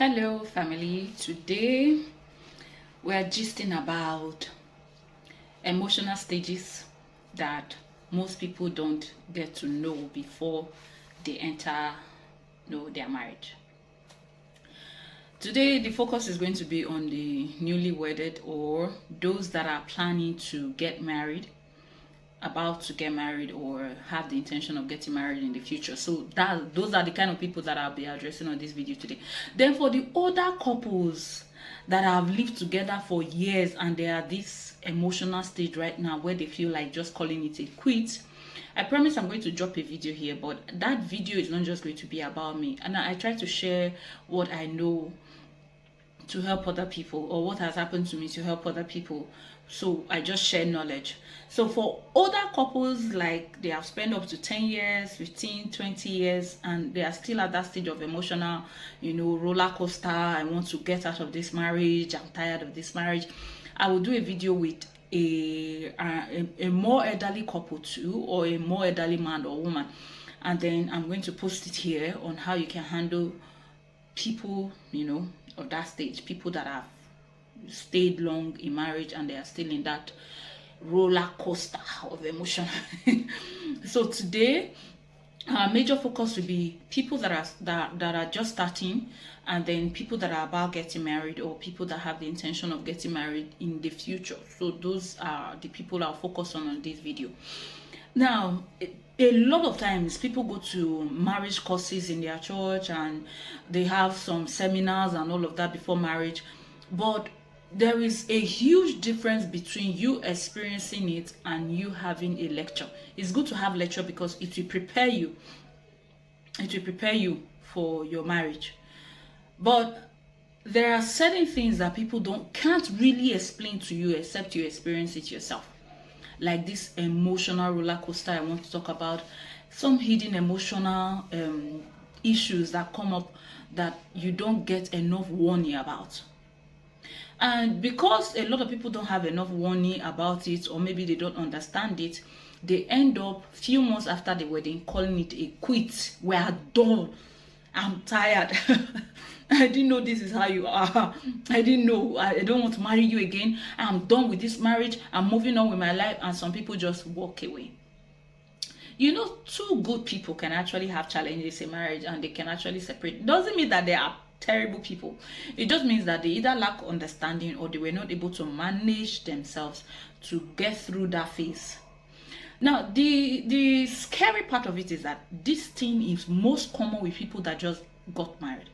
Hello, family. Today we're gisting about emotional stages that most people don't get to know before they enter their marriage. Today, the focus is going to be on the newly wedded or those that are planning to get married, about to get married, or have the intention of getting married in the future. So those are the kind of people that I'll be addressing on this video today. Then for the older couples that have lived together for years and they are this emotional stage right now where they feel like just calling it a quit, I promise I'm going to drop a video here, but that video is not just going to be about me, and I try to share what I know to help other people, or what has happened to me to help other people. So I just share knowledge. So for older couples, like they have spent up to 10 years, 15, 20 years, and they are still at that stage of emotional, roller coaster. I want to get out of this marriage. I'm tired of this marriage. I will do a video with a more elderly couple too, or a more elderly man or woman. And then I'm going to post it here on how you can handle people, of that stage, people that have stayed long in marriage and they are still in that roller coaster of emotion. So today our major focus will be people that are just starting, and then people that are about getting married, or people that have the intention of getting married in the future. So those are the people I'll focus on this video. Now, a lot of times people go to marriage courses in their church and they have some seminars and all of that before marriage, but there is a huge difference between you experiencing it and you having a lecture. It's good to have lecture because it will prepare you. It will prepare you for your marriage. But there are certain things that people can't really explain to you except you experience it yourself. Like this emotional roller coaster I want to talk about, some hidden emotional issues that come up that you don't get enough warning about. And because a lot of people don't have enough warning about it, or maybe they don't understand it, they end up few months after the wedding calling it a quit. We're done. I'm tired. I didn't know this is how you are. I didn't know. I don't want to marry you again. I'm done with this marriage. I'm moving on with my life. And some people just walk away. Two good people can actually have challenges in marriage and they can actually separate. It doesn't mean that they are terrible people. It just means that they either lack understanding or they were not able to manage themselves to get through that phase. Now, the scary part of it is that this thing is most common with people that just got married.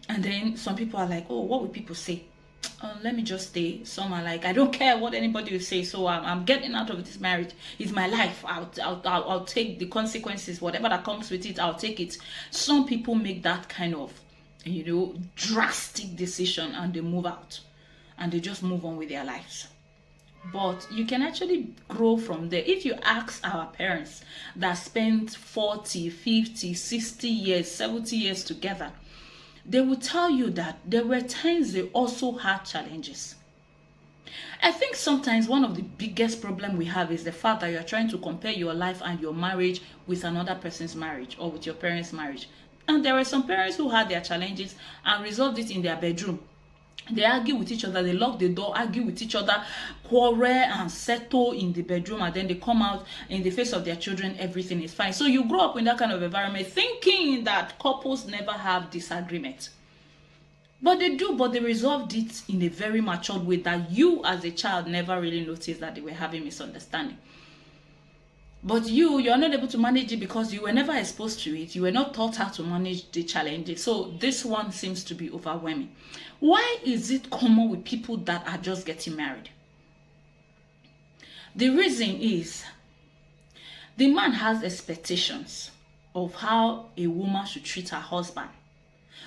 And then some people are like, oh, what will people say? Let me just stay. Some are like, I don't care what anybody will say, so I'm getting out of this marriage. It's my life. I'll take the consequences. Whatever that comes with it, I'll take it. Some people make that kind of, drastic decision and they move out. And they just move on with their lives. But you can actually grow from there. If you ask our parents that spent 40, 50, 60 years, 70 years together, they will tell you that there were times they also had challenges. I think sometimes one of the biggest problem we have is the fact that you're trying to compare your life and your marriage with another person's marriage or with your parents' marriage. And there were some parents who had their challenges and resolved it in their bedroom. They argue with each other, they lock the door, argue with each other, quarrel and settle in the bedroom, and then they come out in the face of their children, everything is fine. So you grow up in that kind of environment thinking that couples never have disagreement. But they do, but they resolved it in a very matured way that you as a child never really noticed that they were having misunderstanding. But you're not able to manage it because you were never exposed to it. You were not taught how to manage the challenges. So this one seems to be overwhelming. Why is it common with people that are just getting married? The reason is the man has expectations of how a woman should treat her husband.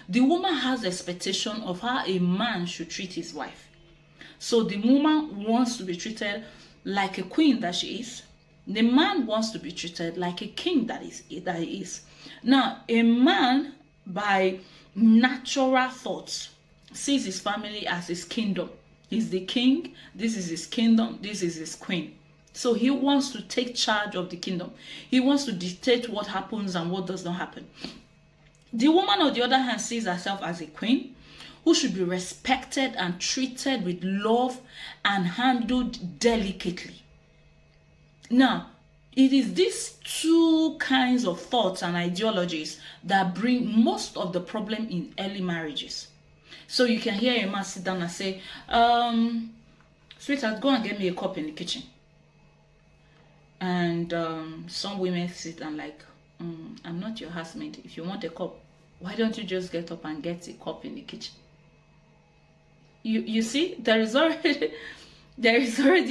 The woman has expectation of how a man should treat his wife. So the woman wants to be treated like a queen that she is. The man wants to be treated like a king that he is. Now, a man, by natural thoughts, sees his family as his kingdom. He's the king, this is his kingdom, this is his queen. So he wants to take charge of the kingdom. He wants to dictate what happens and what does not happen. The woman, on the other hand, sees herself as a queen who should be respected and treated with love and handled delicately. Now, it is these two kinds of thoughts and ideologies that bring most of the problem in early marriages. So you can hear a man sit down and say, sweetheart, go and get me a cup in the kitchen. And some women sit and like, I'm not your housemate. If you want a cup, why don't you just get up and get a cup in the kitchen? You see, there is already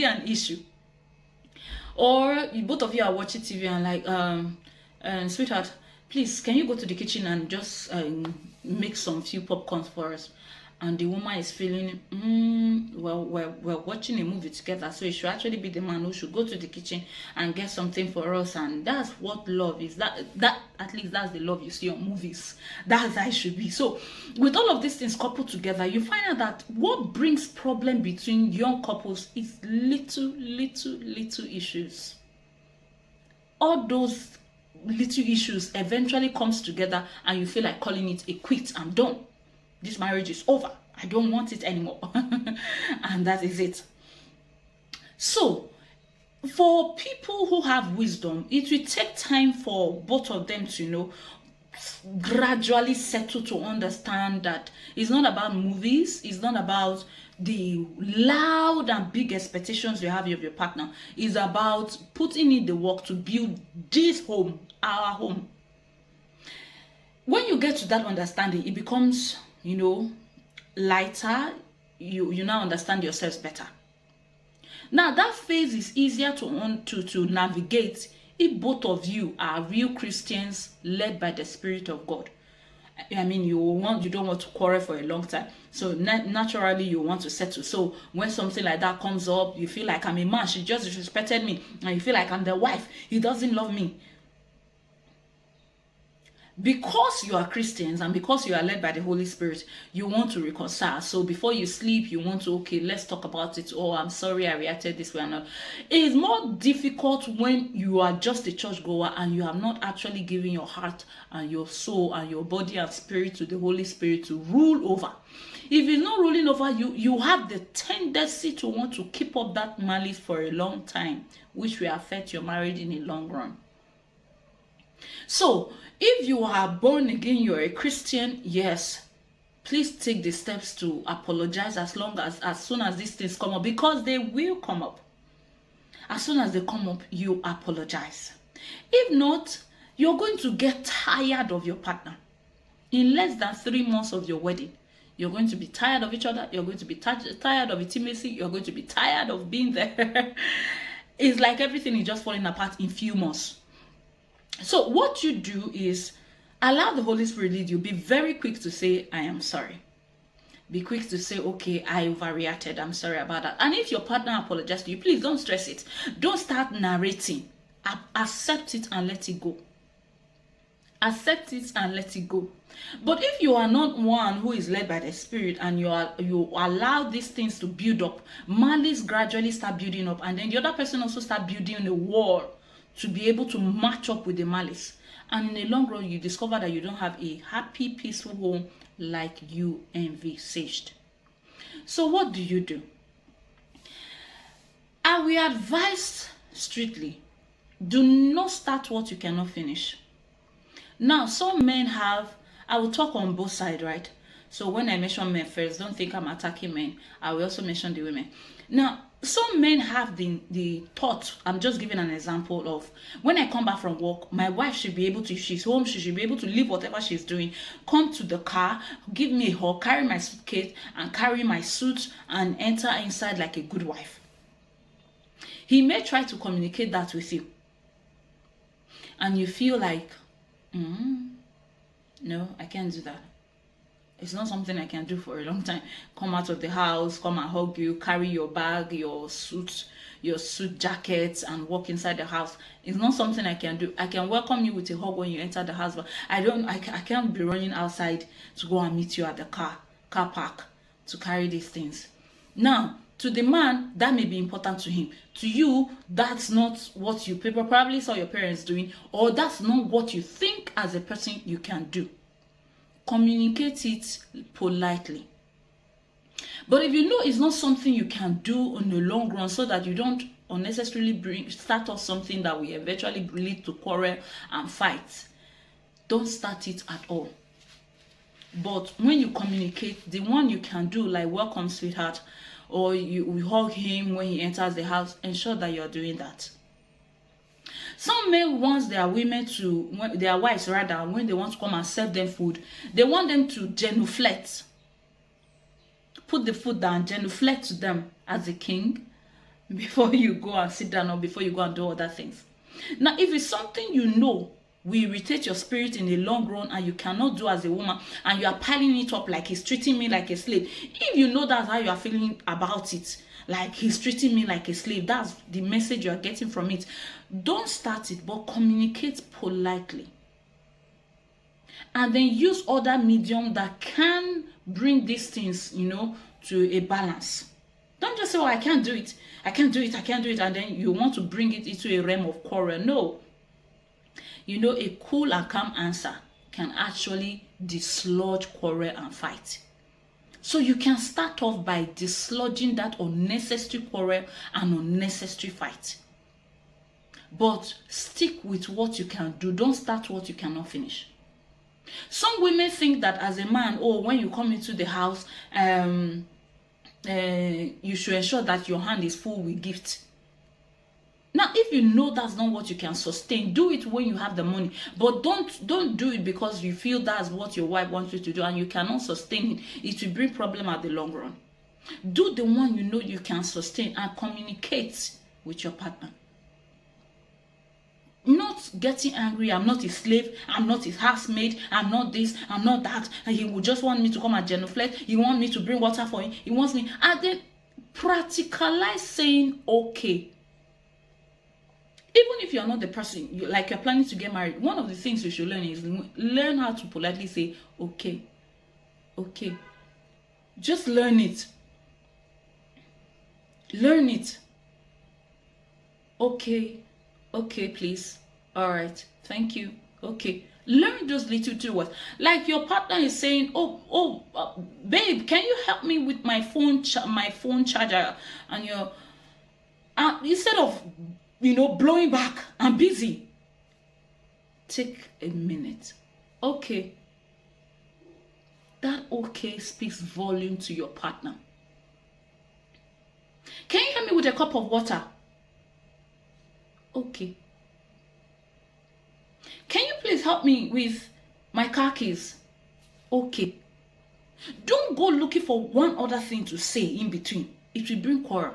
an issue. Or both of you are watching TV and like, sweetheart, please, can you go to the kitchen and just make some few popcorns for us? And the woman is feeling, well, we're watching a movie together, so it should actually be the man who should go to the kitchen and get something for us. And that's what love is. That at least that's the love you see on movies. That's how it should be. So with all of these things coupled together, you find out that what brings problem between young couples is little issues. All those little issues eventually comes together and you feel like calling it a quit. I'm done. This marriage is over. I don't want it anymore. And that is it. So, for people who have wisdom, it will take time for both of them to, gradually settle to understand that it's not about movies. It's not about the loud and big expectations you have of your partner. It's about putting in the work to build this home, our home. When you get to that understanding, it becomes lighter. You now understand yourselves better. Now that phase is easier to navigate if both of you are real Christians led by the Spirit of God. I mean, you don't want to quarrel for a long time, so naturally you want to settle. So when something like that comes up, you feel like I'm a man, she just disrespected me, and you feel like I'm the wife, he doesn't love me. Because you are Christians and because you are led by the Holy Spirit, you want to reconcile. So before you sleep, you want to, okay, let's talk about it. Oh, I'm sorry I reacted this way and not. It is more difficult when you are just a churchgoer and you have not actually given your heart and your soul and your body and spirit to the Holy Spirit to rule over. If it's not ruling over you, you have the tendency to want to keep up that malice for a long time, which will affect your marriage in the long run. So, if you are born again, you're a Christian, yes, please take the steps to apologize as soon as these things come up, because they will come up. As soon as they come up, you apologize. If not, you're going to get tired of your partner. In less than 3 months of your wedding, you're going to be tired of each other. You're going to be tired of intimacy. You're going to be tired of being there. It's like everything is just falling apart in few months. So what you do is allow the Holy Spirit lead you. Be very quick to say, I am sorry. Be quick to say, okay, I overreacted. I'm sorry about that. And if your partner apologizes to you, please don't stress it. Don't start narrating. Accept it and let it go. Accept it and let it go. But if you are not one who is led by the Spirit and you allow these things to build up, malice gradually start building up, and then the other person also start building a wall to be able to match up with the malice. And in the long run, you discover that you don't have a happy, peaceful home like you envisaged. So what do? I will advise strictly, do not start what you cannot finish. Now, some men have, I will talk on both sides, right? So when I mention men first, don't think I'm attacking men. I will also mention the women. Now, some men have the thought, I'm just giving an example of, when I come back from work, my wife should be able to, if she's home, she should be able to leave whatever she's doing, come to the car, give me a hug, carry my suitcase, and carry my suit, and enter inside like a good wife. He may try to communicate that with you. And you feel like, no, I can't do that. It's not something I can do for a long time. Come out of the house, come and hug you, carry your bag, your suit jacket, and walk inside the house. It's not something I can do. I can welcome you with a hug when you enter the house, but I can't be running outside to go and meet you at the car park to carry these things. Now, to the man, that may be important to him. To you, that's not what you probably saw your parents doing, or that's not what you think as a person you can do. communicate it politely. But if you know it's not something you can do in the long run, so that you don't unnecessarily start off something that will eventually lead to quarrel and fight, don't start it at all. But when you communicate, the one you can do, like welcome sweetheart, or you hug him when he enters the house, ensure that you're doing that. Some men want their women to, their wives rather, when they want to come and serve them food, they want them to genuflect. Put the food down, genuflect to them as a king before you go and sit down, or before you go and do other things. Now, if it's something you know will irritate your spirit in the long run, and you cannot do as a woman, and you are piling it up like he's treating me like a slave, if you know that's how you are feeling about it, like he's treating me like a slave, that's the message you are getting from it, don't start it, but communicate politely. And then use other medium that can bring these things, to a balance. Don't just say, oh, I can't do it, and then you want to bring it into a realm of quarrel. No. A cool and calm answer can actually dislodge quarrel and fight. So you can start off by dislodging that unnecessary quarrel and unnecessary fight. But stick with what you can do. Don't start what you cannot finish. Some women think that as a man, when you come into the house, you should ensure that your hand is full with gifts. Now, if you know that's not what you can sustain, do it when you have the money. But don't do it because you feel that's what your wife wants you to do and you cannot sustain it. It will bring problem at the long run. Do the one you know you can sustain and communicate with your partner. Not getting angry, I'm not his slave, I'm not his housemaid, I'm not this, I'm not that. And he would just want me to come and genuflect. He wants me to bring water for him. He wants me. And then practicalize saying okay. Even if you're not the person, like you're planning to get married, one of the things you should learn is learn how to politely say, okay. Okay. Just learn it. Learn it. Okay. Okay, please. All right. Thank you. Okay. Learn those little two words. Like your partner is saying, babe, can you help me with my phone charger? And you're, instead of blowing back, I'm busy. Take a minute. Okay. That okay speaks volume to your partner. Can you help me with a cup of water? Okay. Can you please help me with my car keys? Okay. Don't go looking for one other thing to say in between. It will bring quarrel.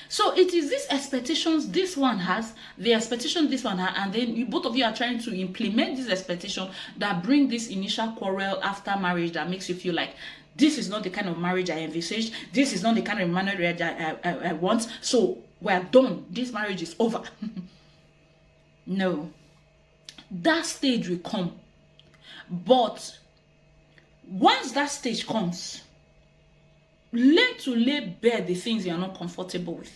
So it is these expectations this one has, the expectation this one has, and then both of you are trying to implement this expectation that bring this initial quarrel after marriage that makes you feel like this is not the kind of marriage I envisaged. This is not the kind of marriage I want. So we're done. This marriage is over. No. That stage will come. But once that stage comes, learn to lay bare the things you're not comfortable with.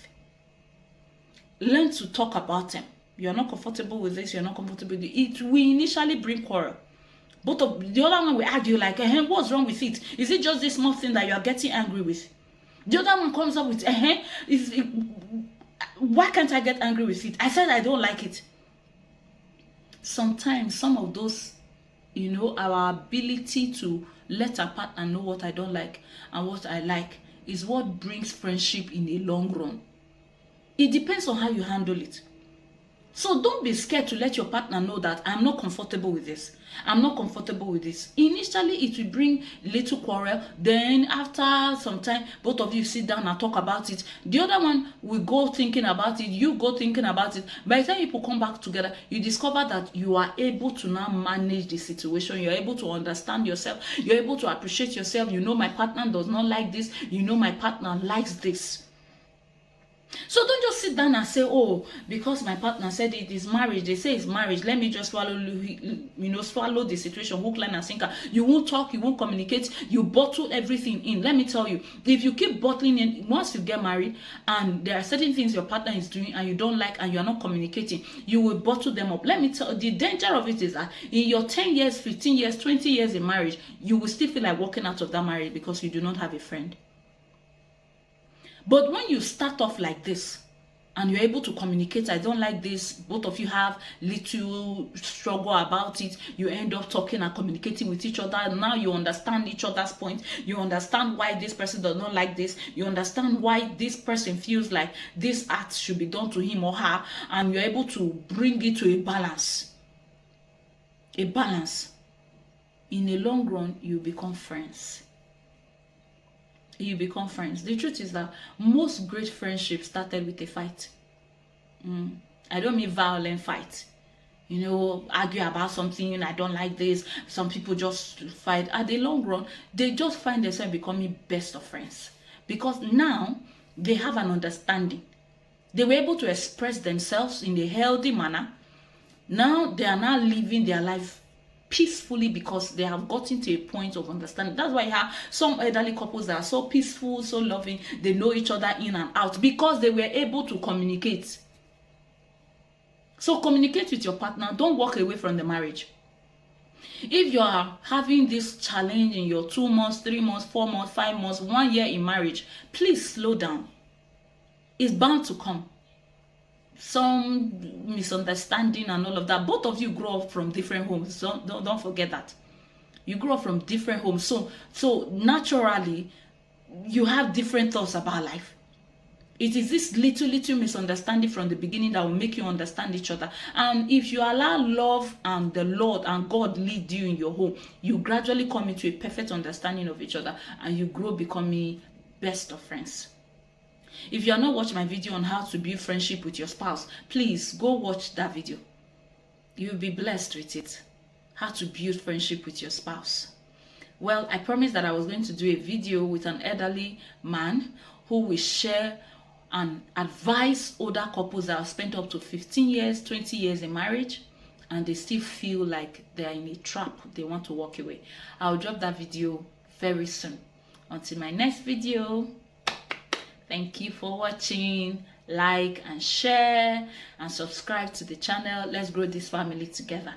Learn to talk about them. You're not comfortable with this, you're not comfortable with it. It will initially bring quarrel. Both of the other one will argue like, what's wrong with it? Is it just this small thing that you're getting angry with? The other one comes up with, why can't I get angry with it? I said I don't like it. Sometimes some of those, our ability to let our partner know what I don't like and what I like is what brings friendship in the long run. It depends on how you handle it. So don't be scared to let your partner know that I'm not comfortable with this. I'm not comfortable with this. Initially, it will bring little quarrel. Then after some time, both of you sit down and talk about it. The other one will go thinking about it. You go thinking about it. By the time people come back together, you discover that you are able to now manage the situation. You're able to understand yourself. You're able to appreciate yourself. My partner does not like this. My partner likes this. So don't just sit down and say, oh, because my partner said it is marriage, they say it's marriage, let me just swallow the situation, hook, line, and sinker. You won't talk, you won't communicate, you bottle everything in. Let me tell you, if you keep bottling in, once you get married and there are certain things your partner is doing and you don't like and you are not communicating, you will bottle them up. Let me tell you, the danger of it is that in your 10 years, 15 years, 20 years in marriage, you will still feel like walking out of that marriage because you do not have a friend. But when you start off like this and you're able to communicate, I don't like this, both of you have little struggle about it, you end up talking and communicating with each other. Now you understand each other's point. You understand why this person does not like this. You understand why this person feels like this act should be done to him or her, and you're able to bring it to a balance. A balance. In the long run, you become friends. You become friends. The truth is that most great friendships started with a fight. I don't mean violent fight. Argue about something, I don't like this. Some people just fight. At the long run, they just find themselves becoming best of friends. Because now, they have an understanding. They were able to express themselves in a healthy manner. Now, they are now living their life peacefully because they have gotten to a point of understanding. That's why you have some elderly couples that are so peaceful, so loving. They know each other in and out because they were able to communicate. So communicate with your partner. Don't walk away from the marriage. If you are having this challenge in your 2 months, 3 months, 4 months, 5 months, 1 year in marriage, please slow down. It's bound to come. Some misunderstanding and all of that. Both of you grow up from different homes. Don't forget that. You grow up from different homes. So naturally, you have different thoughts about life. It is this little misunderstanding from the beginning that will make you understand each other. And if you allow love and the Lord and God lead you in your home, you gradually come into a perfect understanding of each other and you grow becoming best of friends. If you are not watching my video on how to build friendship with your spouse, please go watch that video. You'll be blessed with it. How to build friendship with your spouse. Well, I promised that I was going to do a video with an elderly man who will share and advise older couples that have spent up to 15 years, 20 years in marriage, and they still feel like they are in a trap. They want to walk away. I'll drop that video very soon. Until my next video. Thank you for watching. Like and share and subscribe to the channel. Let's grow this family together.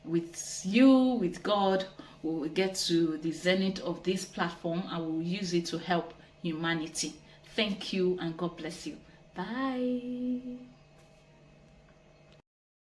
With you, with God, we will get to the zenith of this platform and we will use it to help humanity. Thank you and God bless you. Bye.